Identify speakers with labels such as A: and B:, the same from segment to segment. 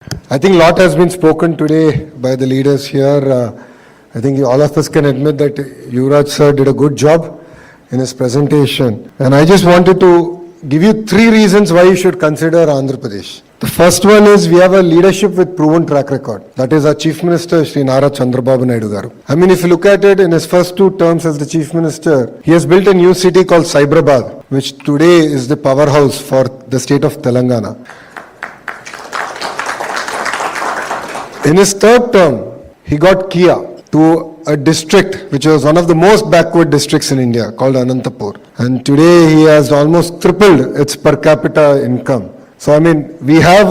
A: I think a lot has been spoken today by the leaders here. I think all of us can admit that Yuvraj sir did a good job in his presentation. And I just wanted to give you 3 reasons why you should consider Andhra Pradesh. The first one is we have a leadership with proven track record. That is our Chief Minister, Shri Nara Chandrababu Naidu Garu. I mean, if you look at it, in his first 2 terms as the Chief Minister, he has built a new city called Cyberabad, which today is the powerhouse for the state of Telangana. In his 3rd term, he got Kia to a district which was one of the most backward districts in India called Anantapur. And today he has almost tripled its per capita income. So, I mean, we have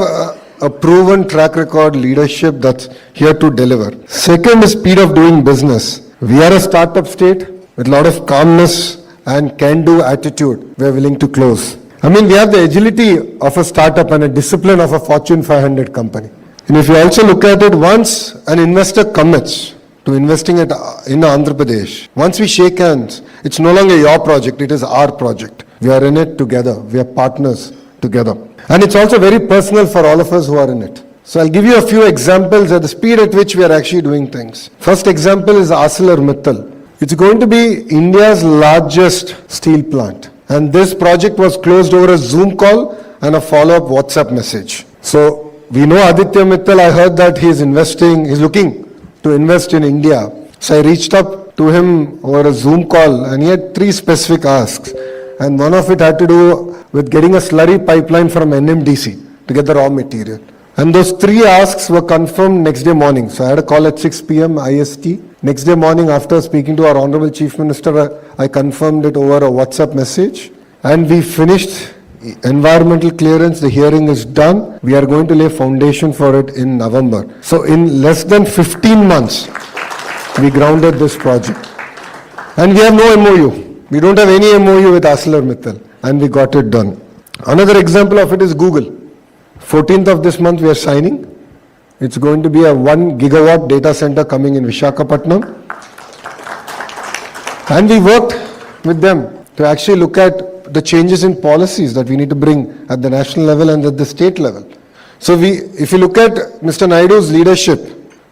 A: a proven track record leadership that's here to deliver. Second is speed of doing business. We are a startup state with a lot of calmness and can-do attitude. We are willing to close. I mean, we have the agility of a startup and a discipline of a Fortune 500 company. And if you also look at it, once an investor commits to investing in Andhra Pradesh, once we shake hands, it's no longer your project, it is our project. We are in it together. We are partners together. And it's also very personal for all of us who are in it. So I'll give you a few examples at the speed at which we are actually doing things. First example is ArcelorMittal. It's going to be India's largest steel plant. And this project was closed over a Zoom call and a follow-up WhatsApp message. So we know Aditya Mittal. I heard that he's looking to invest in India. So I reached up to him over a Zoom call and he had 3 specific asks. And one of it had to do with getting a slurry pipeline from NMDC to get the raw material. And those 3 asks were confirmed next day morning. So I had a call at 6 p.m. IST. Next day morning, after speaking to our Honorable Chief Minister, I confirmed it over a WhatsApp message. And we finished environmental clearance. The hearing is done. We are going to lay foundation for it in November. So in less than 15 months, we grounded this project. And we have no MOU. We don't have any MOU with ArcelorMittal. And we got it done. Another example of it is Google. 14th of this month we are signing. It's going to be a 1 gigawatt data center coming in Visakhapatnam. And we worked with them to actually look at the changes in policies that we need to bring at the national level and at the state level. So if you look at Mr. Naidu's leadership,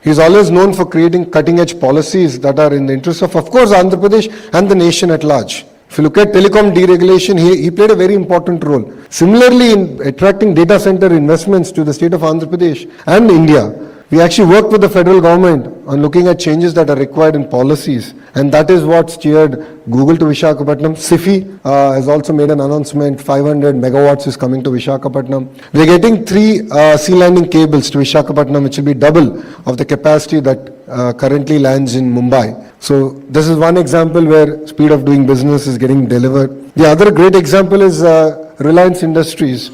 A: he's always known for creating cutting-edge policies that are in the interest of course, Andhra Pradesh and the nation at large. If you look at telecom deregulation, he played a very important role. Similarly, in attracting data center investments to the state of Andhra Pradesh and India, we actually worked with the federal government on looking at changes that are required in policies. And that is what steered Google to Visakhapatnam. SIFI has also made an announcement, 500 megawatts is coming to Visakhapatnam. We are getting 3 sea landing cables to Visakhapatnam, which will be double of the capacity that currently lands in Mumbai. So this is one example where speed of doing business is getting delivered. The other great example is Reliance Industries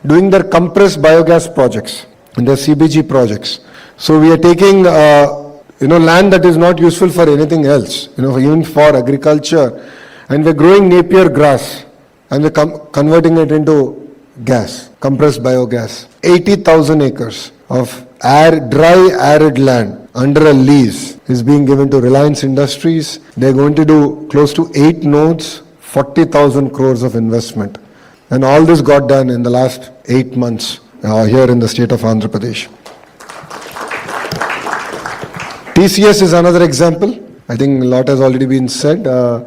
A: doing their compressed biogas projects and their CBG projects. So we are taking land that is not useful for anything else, even for agriculture, and we're growing Napier grass and we're converting it into gas, compressed biogas. 80,000 acres of dry arid land under a lease is being given to Reliance Industries. They're going to do close to 8 nodes, 40,000 crores of investment. And all this got done in the last 8 months here in the state of Andhra Pradesh. TCS is another example. I think a lot has already been said.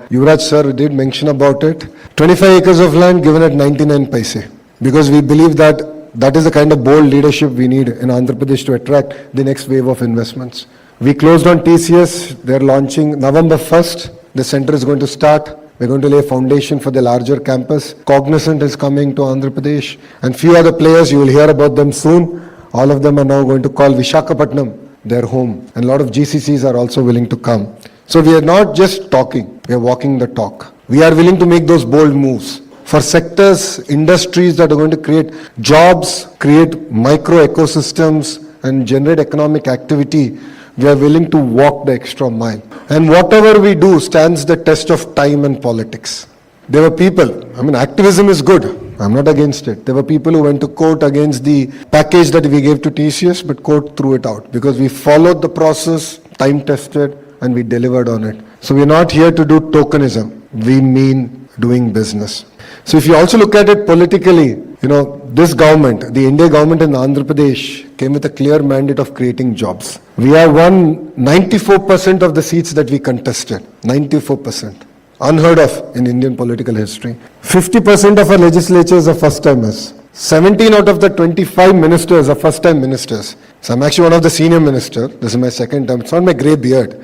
A: Yuvraj sir did mention about it. 25 acres of land given at 99 paise. Because we believe that is the kind of bold leadership we need in Andhra Pradesh to attract the next wave of investments. We closed on TCS. They're launching November 1st. The center is going to start. We're going to lay a foundation for the larger campus. Cognizant is coming to Andhra Pradesh. And few other players, you will hear about them soon. All of them are now going to call Visakhapatnam their home. And a lot of GCCs are also willing to come. So we are not just talking, we are walking the talk. We are willing to make those bold moves for sectors, industries that are going to create jobs, create micro ecosystems and generate economic activity. We are willing to walk the extra mile. And whatever we do stands the test of time and politics. There were people, activism is good. I'm not against it. There were people who went to court against the package that we gave to TCS, but court threw it out because we followed the process, time tested, and we delivered on it. So we're not here to do tokenism. We mean doing business. So if you also look at it politically, this government, the India government in Andhra Pradesh, came with a clear mandate of creating jobs. We have won 94% of the seats that we contested. 94%. Unheard of in Indian political history. 50% of our legislatures are first-timers. 17 out of the 25 ministers are first-time ministers. So I'm actually one of the senior ministers. This is my second term. It's not my grey beard.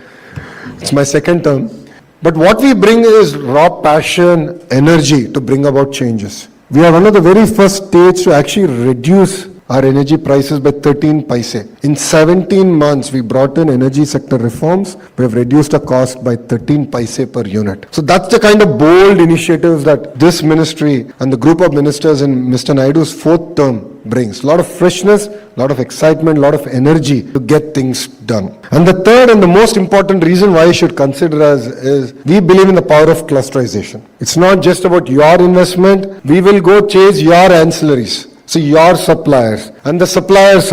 A: It's my second term. But what we bring is raw passion, energy to bring about changes. We are one of the very first states to actually reduce our energy prices by 13 paise. In 17 months, we brought in energy sector reforms. We have reduced the cost by 13 paise per unit. So that's the kind of bold initiatives that this ministry and the group of ministers in Mr. Naidu's fourth term brings. A lot of freshness, a lot of excitement, a lot of energy to get things done. And the third and the most important reason why you should consider us is we believe in the power of clusterization. It's not just about your investment. We will go chase your ancillaries. So your suppliers and the suppliers.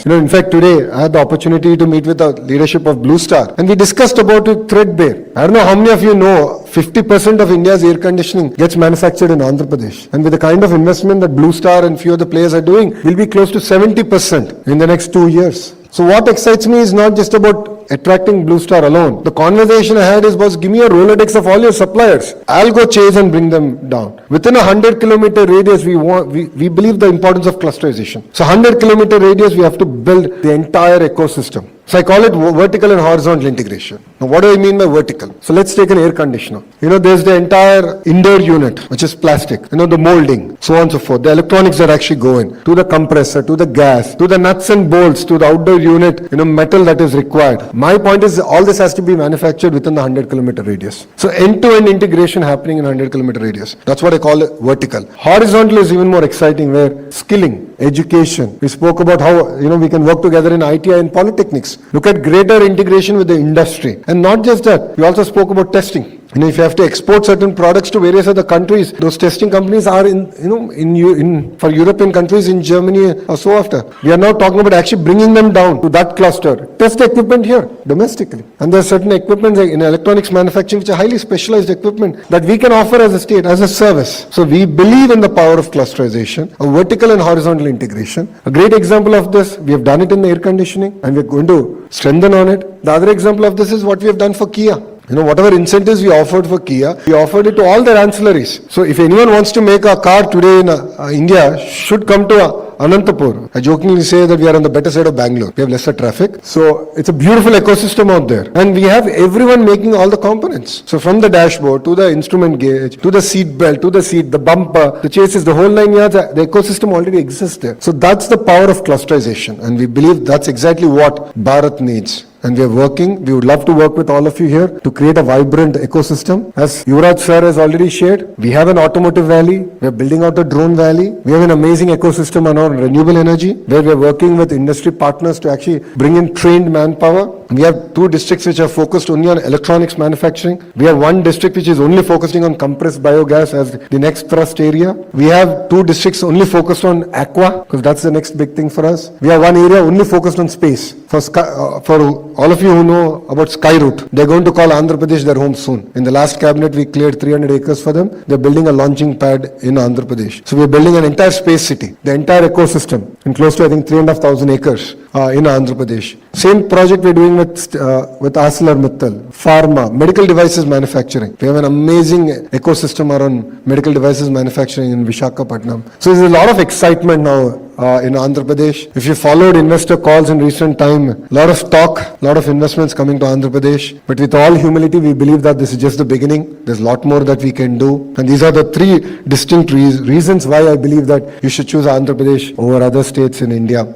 A: In fact, today I had the opportunity to meet with the leadership of Blue Star and we discussed about it threadbare. I don't know how many of you know 50% of India's air conditioning gets manufactured in Andhra Pradesh. And with the kind of investment that Blue Star and few of the players are doing, we'll be close to 70% in the next 2 years. So what excites me is not just about attracting Blue Star alone. The conversation I had is, boss, give me a Rolodex of all your suppliers. I'll go chase and bring them down. Within a 100-kilometer radius, we believe the importance of clusterization. So 100-kilometer radius, we have to build the entire ecosystem. So I call it vertical and horizontal integration. Now what do I mean by vertical? So let's take an air conditioner. There's the entire indoor unit, which is plastic, the molding, so on and so forth. The electronics that actually go in, to the compressor, to the gas, to the nuts and bolts, to the outdoor unit, metal that is required. My point is all this has to be manufactured within the 100-kilometer radius. So end-to-end integration happening in 100-kilometer radius. That's what I call it vertical. Horizontal is even more exciting where skilling, education. We spoke about how, we can work together in ITI and polytechnics. Look at greater integration with the industry. And not just that, we also spoke about testing. If you have to export certain products to various other countries, those testing companies are for European countries, in Germany or so after. We are now talking about actually bringing them down to that cluster. Test equipment here, domestically. And there are certain equipment in electronics manufacturing which are highly specialized equipment that we can offer as a state, as a service. So we believe in the power of clusterization, a vertical and horizontal integration. A great example of this, we have done it in the air conditioning and we're going to strengthen on it. The other example of this is what we have done for Kia. Whatever incentives we offered for Kia, we offered it to all their ancillaries. So if anyone wants to make a car today in India, should come to Anantapur. I jokingly say that we are on the better side of Bangalore. We have lesser traffic. So it's a beautiful ecosystem out there. And we have everyone making all the components. So from the dashboard, to the instrument gauge, to the seat belt, to the seat, the bumper, the chassis, the whole 9 yards, the ecosystem already exists there. So that's the power of clusterization. And we believe that's exactly what Bharat needs. And we are working, we would love to work with all of you here to create a vibrant ecosystem. As Yuvraj sir has already shared, we have an automotive valley, we are building out a drone valley, we have an amazing ecosystem on our renewable energy, where we are working with industry partners to actually bring in trained manpower. We have 2 districts which are focused only on electronics manufacturing. We have 1 district which is only focusing on compressed biogas as the next thrust area. We have 2 districts only focused on aqua, because that's the next big thing for us. We have 1 area only focused on space. For all of you who know about Skyroot, they're going to call Andhra Pradesh their home soon. In the last cabinet, we cleared 300 acres for them. They're building a launching pad in Andhra Pradesh. So we're building an entire space city, the entire ecosystem, in close to, I think, 3,500 acres in Andhra Pradesh. Same project we're doing with ArcelorMittal, pharma, medical devices manufacturing. We have an amazing ecosystem around medical devices manufacturing in Visakhapatnam. So there's a lot of excitement now in Andhra Pradesh. If you followed investor calls in recent time, a lot of talk, a lot of investments coming to Andhra Pradesh. But with all humility, we believe that this is just the beginning. There's a lot more that we can do. And these are the 3 distinct reasons why I believe that you should choose Andhra Pradesh over other states in India.